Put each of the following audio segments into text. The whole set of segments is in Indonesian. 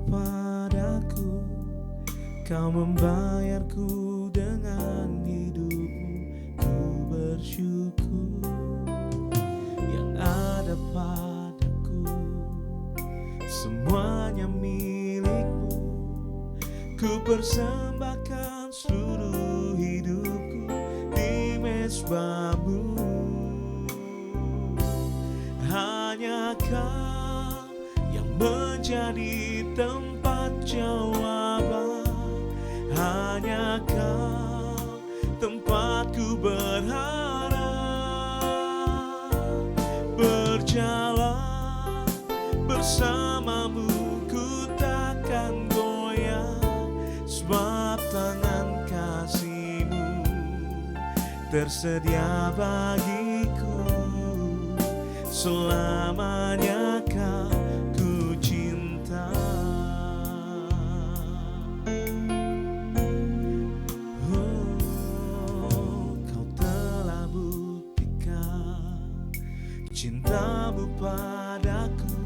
padaku, kau membayarku dengan hidupmu. Ku bersyukur yang ada padaku, semuanya milikmu. Ku persembahkan seluruh hidupku di mezbahmu. Hanya kau yang menjadi tempat jawaban, hanya kau tempatku berharap. Berjalan bersamamu ku takkan goyah, sebab tangan kasih-Mu tersedia bagiku. Selamanya ku cinta. Oh, kau telah buktikan cinta-Mu padaku,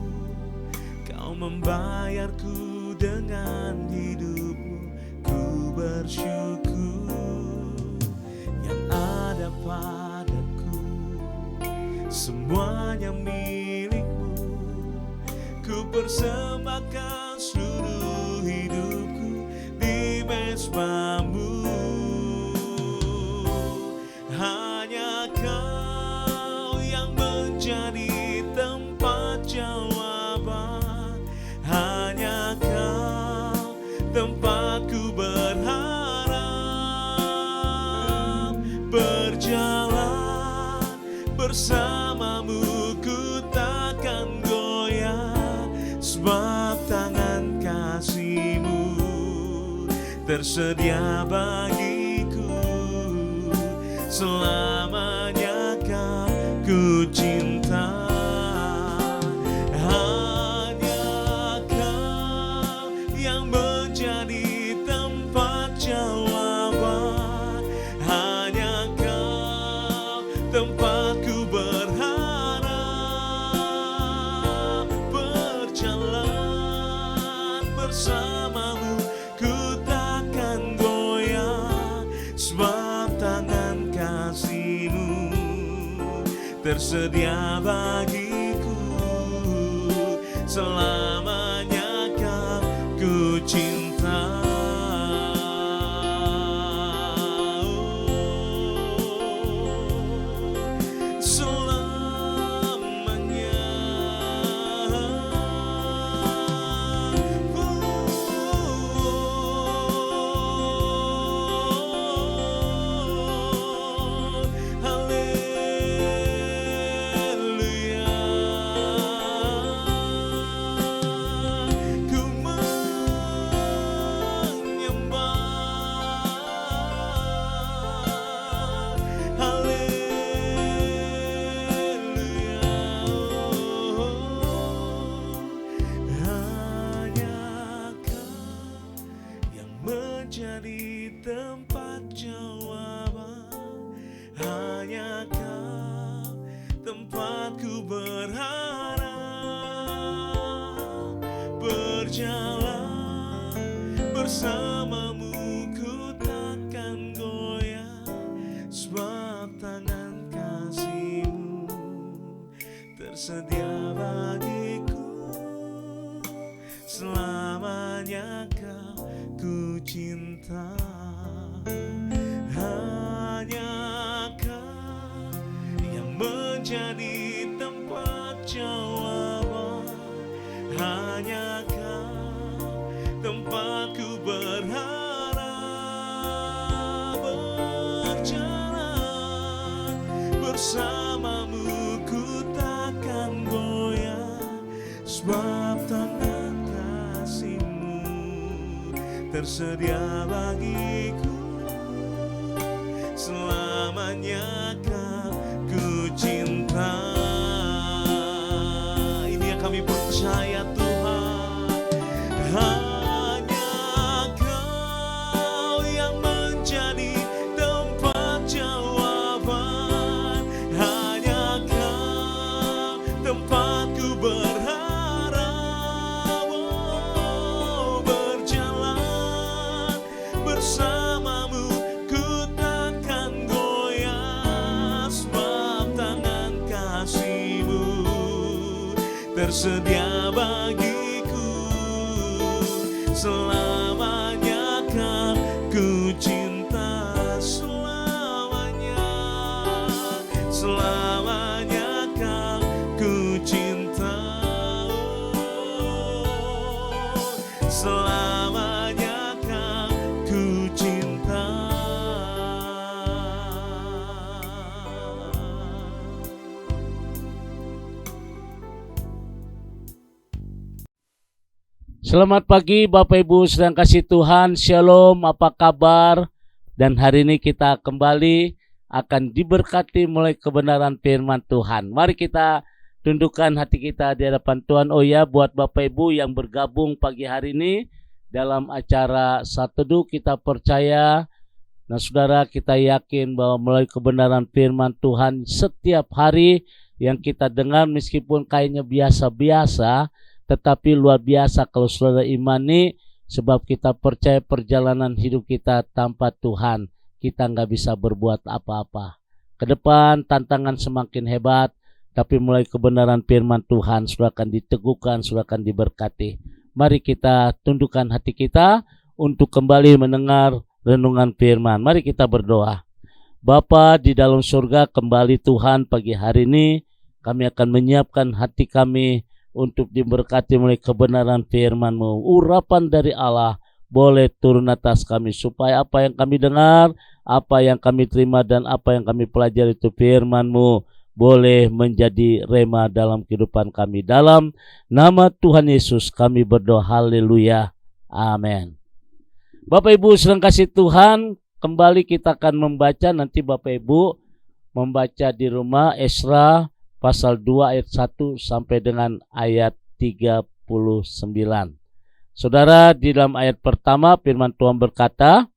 kau membayarku dengan hidupmu. Ku bersyukur yang ada padaku, semuanya milikmu. Ku persembahkan seluruh hidupku di mezbahmu. Hanya kau yang menjadi tempat jawaban, hanya kau tempatku berharap. Berjalan bersamamu ku takkan goyah, sebab tangan kasih-Mu tersedia bagiku. Selamanya ku cinta. Hanya kau yang menjadi tempat jawaban, hanya kau tempatku berharap. Berjalan bersamamu ku takkan goyah, sebab tangan kasih-Mu tersedia bagiku. Selamanya ku cinta. Jadi tempat jawaban, hanya kau tempatku berharap. Berjalan bersamamu ku takkan goyah, sebab tangan kasih-Mu tersedia bagiku. Selamanya ku cinta. Hanya kau yang menjadi tempat jawaban, hanya kau tempatku berharap. Berjalan bersamamu ku takkan goyah, sebab tangan kasih-Mu tersedia bagiku. Selamanya ku cinta. Ini yang kami percaya Tuhan. Hanya Kau yang menjadi tempat jawaban, hanya Kau tempatku berharap. bersedia bagiku. Selamanya kan ku cinta, selamanya, selamanya kan ku cinta, selamanya kan ku cinta. Selamat pagi Bapak Ibu sedang kasih Tuhan, Shalom, apa kabar? Dan hari ini kita kembali akan diberkati mulai kebenaran firman Tuhan. Mari kita tundukkan hati kita di hadapan Tuhan. Oh ya, buat Bapak Ibu yang bergabung pagi hari ini dalam acara Saat Teduh, kita percaya, nah saudara, kita yakin bahwa melalui kebenaran firman Tuhan setiap hari yang kita dengar meskipun kayaknya biasa-biasa, tetapi luar biasa kalau saudara imani, sebab kita percaya perjalanan hidup kita tanpa Tuhan kita nggak bisa berbuat apa-apa. Ke depan tantangan semakin hebat, tapi mulai kebenaran firman Tuhan sudah akan diteguhkan, sudah akan diberkati. Mari kita tundukkan hati kita untuk kembali mendengar renungan firman. Mari kita berdoa. Bapa di dalam surga, kembali Tuhan pagi hari ini kami akan menyiapkan hati kami untuk diberkati melalui kebenaran firman-Mu. Urapan dari Allah boleh turun atas kami, supaya apa yang kami dengar, apa yang kami terima, dan apa yang kami pelajari itu firman-Mu boleh menjadi rema dalam kehidupan kami. Dalam nama Tuhan Yesus kami berdoa, haleluya, amin. Bapak Ibu sedang kasih Tuhan, kembali kita akan membaca, nanti Bapak Ibu membaca di rumah Esra pasal 2 ayat 1 sampai dengan ayat 39. Saudara, di dalam ayat pertama firman Tuhan berkata,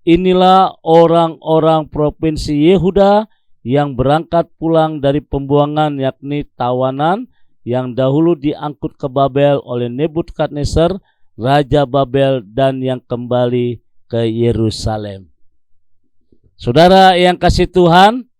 inilah orang-orang provinsi Yehuda yang berangkat pulang dari pembuangan, yakni tawanan yang dahulu diangkut ke Babel oleh Nebukadnezar, Raja Babel, dan yang kembali ke Yerusalem. Saudara yang kasih Tuhan,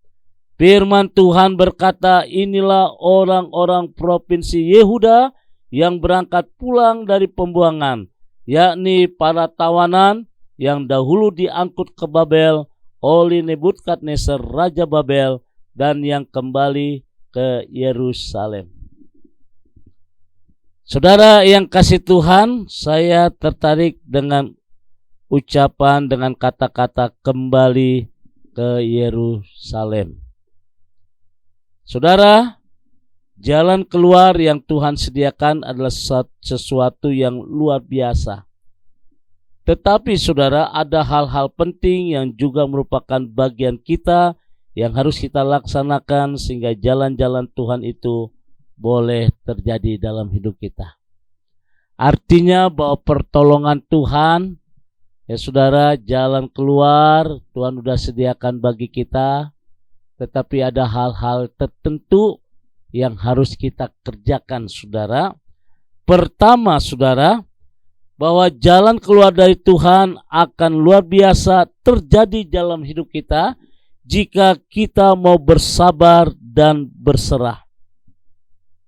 firman Tuhan berkata, inilah orang-orang provinsi Yehuda yang berangkat pulang dari pembuangan, yakni para tawanan yang dahulu diangkut ke Babel oleh Nebukadnezar, Raja Babel, dan yang kembali ke Yerusalem. Saudara yang kasih Tuhan, saya tertarik dengan ucapan, dengan kata-kata kembali ke Yerusalem. Saudara, jalan keluar yang Tuhan sediakan adalah sesuatu yang luar biasa. Tetapi saudara, ada hal-hal penting yang juga merupakan bagian kita yang harus kita laksanakan sehingga jalan-jalan Tuhan itu boleh terjadi dalam hidup kita. Artinya bahwa pertolongan Tuhan, ya saudara, jalan keluar Tuhan sudah sediakan bagi kita. Tetapi ada hal-hal tertentu yang harus kita kerjakan, saudara. Pertama, saudara, bahwa jalan keluar dari Tuhan akan luar biasa terjadi dalam hidup kita jika kita mau bersabar dan berserah.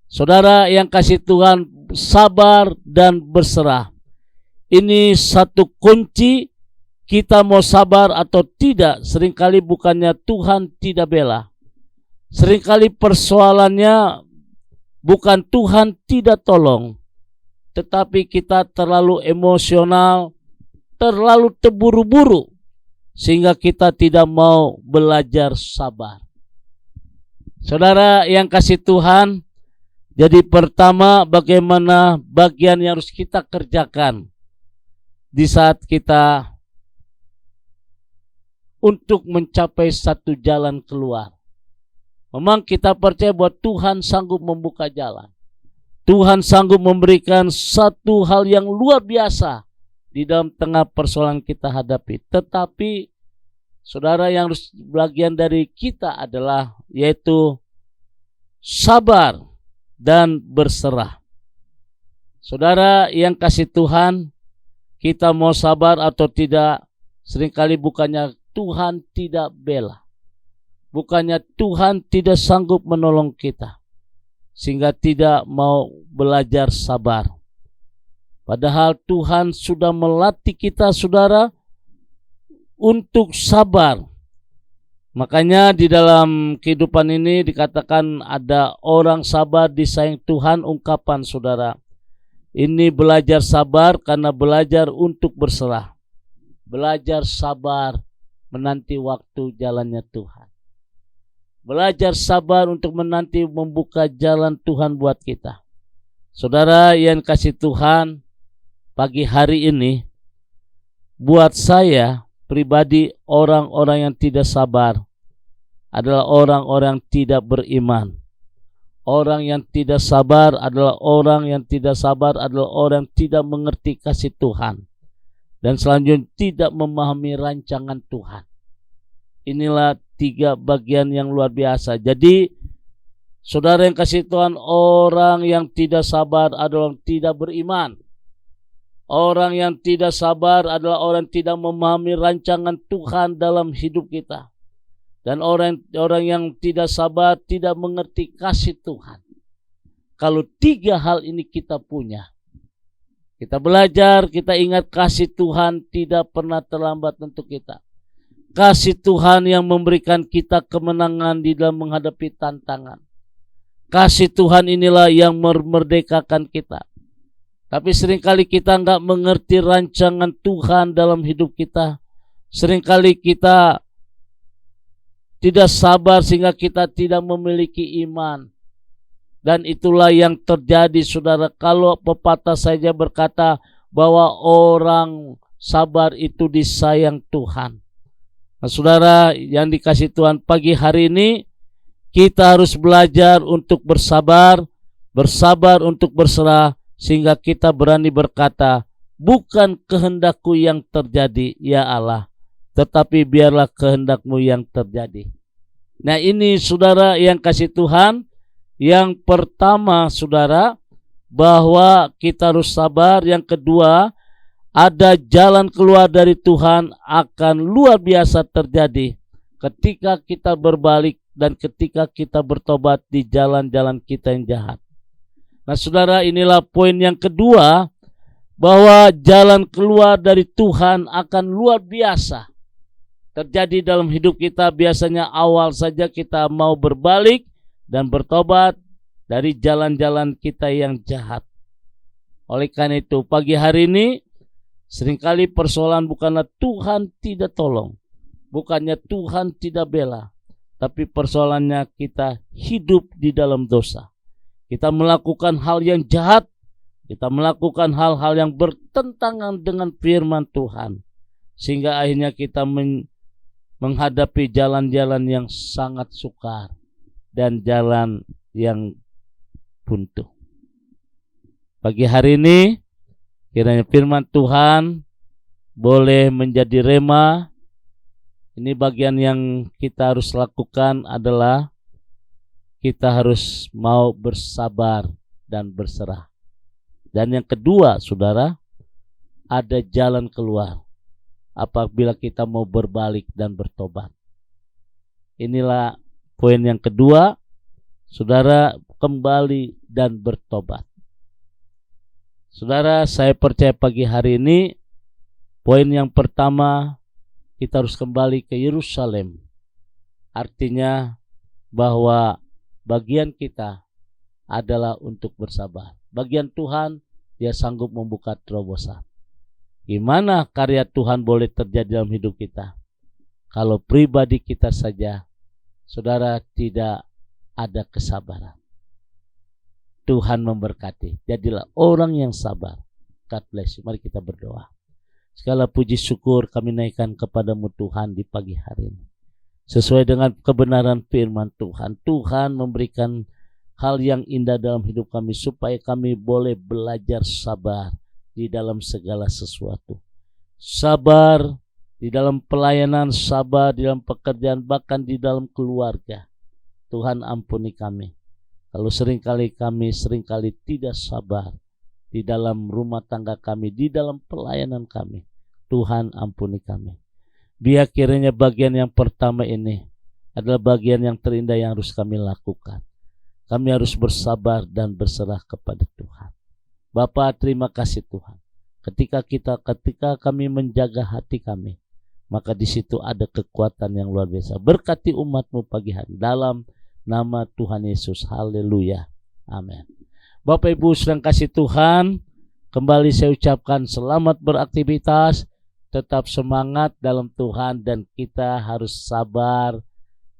Saudara yang kasih Tuhan, sabar dan berserah. Ini satu kunci. Kita mau sabar atau tidak, seringkali bukannya Tuhan tidak bela. Seringkali persoalannya bukan Tuhan tidak tolong, tetapi kita terlalu emosional, terlalu terburu-buru, sehingga kita tidak mau belajar sabar. Saudara yang kasih Tuhan, jadi pertama, bagaimana bagian yang harus kita kerjakan di saat kita untuk mencapai satu jalan keluar. Memang kita percaya bahwa Tuhan sanggup membuka jalan. Tuhan sanggup memberikan satu hal yang luar biasa di dalam tengah persoalan kita hadapi. Tetapi saudara, yang harus bagian dari kita adalah yaitu sabar dan berserah. Saudara yang kasih Tuhan, kita mau sabar atau tidak, seringkali bukannya Tuhan tidak bela, bukannya Tuhan tidak sanggup menolong kita. sehingga tidak mau belajar sabar. Padahal Tuhan sudah melatih kita, saudara, untuk sabar. Makanya di dalam kehidupan ini dikatakan ada orang sabar disayang Tuhan, ungkapan saudara. Ini belajar sabar karena belajar untuk berserah. Belajar sabar menanti waktu jalannya Tuhan. Belajar sabar untuk menanti membuka jalan Tuhan buat kita. Saudara yang kasih Tuhan, pagi hari ini buat saya pribadi, orang-orang yang tidak sabar adalah orang-orang yang tidak beriman. Orang yang tidak sabar adalah orang yang tidak mengerti kasih Tuhan. Dan selanjutnya tidak memahami rancangan Tuhan. Inilah 3 bagian yang luar biasa. Jadi saudara yang kasih Tuhan, orang yang tidak sabar adalah orang tidak beriman. Orang yang tidak sabar adalah orang yang tidak memahami rancangan Tuhan dalam hidup kita. Dan orang yang tidak sabar tidak mengerti kasih Tuhan. Kalau 3 hal ini kita punya, kita belajar, kita ingat kasih Tuhan tidak pernah terlambat untuk kita. Kasih Tuhan yang memberikan kita kemenangan di dalam menghadapi tantangan. Kasih Tuhan inilah yang memerdekakan kita. Tapi seringkali kita enggak mengerti rancangan Tuhan dalam hidup kita. Seringkali kita tidak sabar sehingga kita tidak memiliki iman. Dan itulah yang terjadi, saudara. Kalau pepatah saja berkata bahwa orang sabar itu disayang Tuhan. Nah, saudara yang dikasih Tuhan, pagi hari ini kita harus belajar untuk bersabar untuk berserah, sehingga kita berani berkata, bukan kehendakku yang terjadi, ya Allah, tetapi biarlah kehendakmu yang terjadi. Nah, ini saudara yang kasih Tuhan. Yang pertama, saudara, bahwa kita harus sabar. Yang kedua, ada jalan keluar dari Tuhan akan luar biasa terjadi ketika kita berbalik dan ketika kita bertobat di jalan-jalan kita yang jahat. Nah, saudara, inilah poin yang kedua, bahwa jalan keluar dari Tuhan akan luar biasa terjadi dalam hidup kita. Biasanya awal saja kita mau berbalik dan bertobat dari jalan-jalan kita yang jahat. Oleh karena itu, pagi hari ini seringkali persoalan bukanlah Tuhan tidak tolong, bukannya Tuhan tidak bela, tapi persoalannya kita hidup di dalam dosa. Kita melakukan hal yang jahat, kita melakukan hal-hal yang bertentangan dengan firman Tuhan, sehingga akhirnya kita menghadapi jalan-jalan yang sangat sukar dan jalan yang buntu. Pagi hari ini kiranya firman Tuhan boleh menjadi rema. Ini bagian yang kita harus lakukan adalah kita harus mau bersabar dan berserah. Dan yang kedua, saudara, ada jalan keluar apabila kita mau berbalik dan bertobat. Inilah poin yang kedua, saudara, kembali dan bertobat. Saudara, saya percaya pagi hari ini poin yang pertama, kita harus kembali ke Yerusalem. Artinya bahwa bagian kita adalah untuk bersabar. Bagian Tuhan, Dia sanggup membuka terobosan. Gimana karya Tuhan boleh terjadi dalam hidup kita? Kalau pribadi kita saja, saudara, tidak ada kesabaran. Tuhan memberkati. Jadilah orang yang sabar. God bless you. Mari kita berdoa. Segala puji syukur kami naikkan kepadamu Tuhan di pagi hari ini. Sesuai dengan kebenaran firman Tuhan. Tuhan memberikan hal yang indah dalam hidup kami supaya kami boleh belajar sabar di dalam segala sesuatu. Sabar di dalam pelayanan, sabar di dalam pekerjaan, bahkan di dalam keluarga. Tuhan ampuni kami. Kalau seringkali kami tidak sabar di dalam rumah tangga kami, di dalam pelayanan kami. Tuhan ampuni kami. Biar kiranya bagian yang pertama ini adalah bagian yang terindah yang harus kami lakukan. Kami harus bersabar dan berserah kepada Tuhan. Bapa, terima kasih Tuhan. Ketika kami menjaga hati kami, maka di situ ada kekuatan yang luar biasa. Berkati umat-Mu pagi hari dalam nama Tuhan Yesus. Haleluya. Amin. Bapak Ibu sedang kasih Tuhan, kembali saya ucapkan selamat beraktivitas, tetap semangat dalam Tuhan, dan kita harus sabar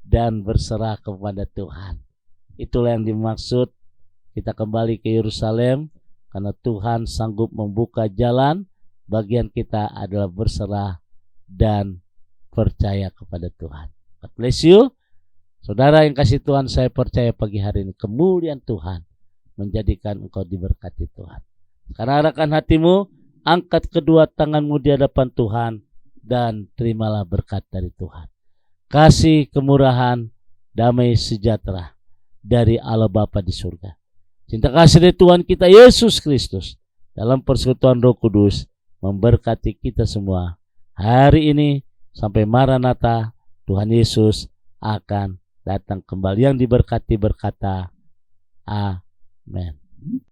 dan berserah kepada Tuhan. Itulah yang dimaksud kita kembali ke Yerusalem, karena Tuhan sanggup membuka jalan. Bagian kita adalah berserah dan percaya kepada Tuhan. God bless you. Saudara yang kasih Tuhan, saya percaya pagi hari ini kemuliaan Tuhan menjadikan engkau diberkati Tuhan. Sekarang arahkan hatimu, angkat kedua tanganmu di hadapan Tuhan, dan terimalah berkat dari Tuhan. Kasih, kemurahan, damai sejahtera dari Allah Bapa di surga, cinta kasih dari Tuhan kita Yesus Kristus dalam persekutuan Roh Kudus memberkati kita semua hari ini sampai Maranatha. Tuhan Yesus akan datang kembali. Yang diberkati berkata amin.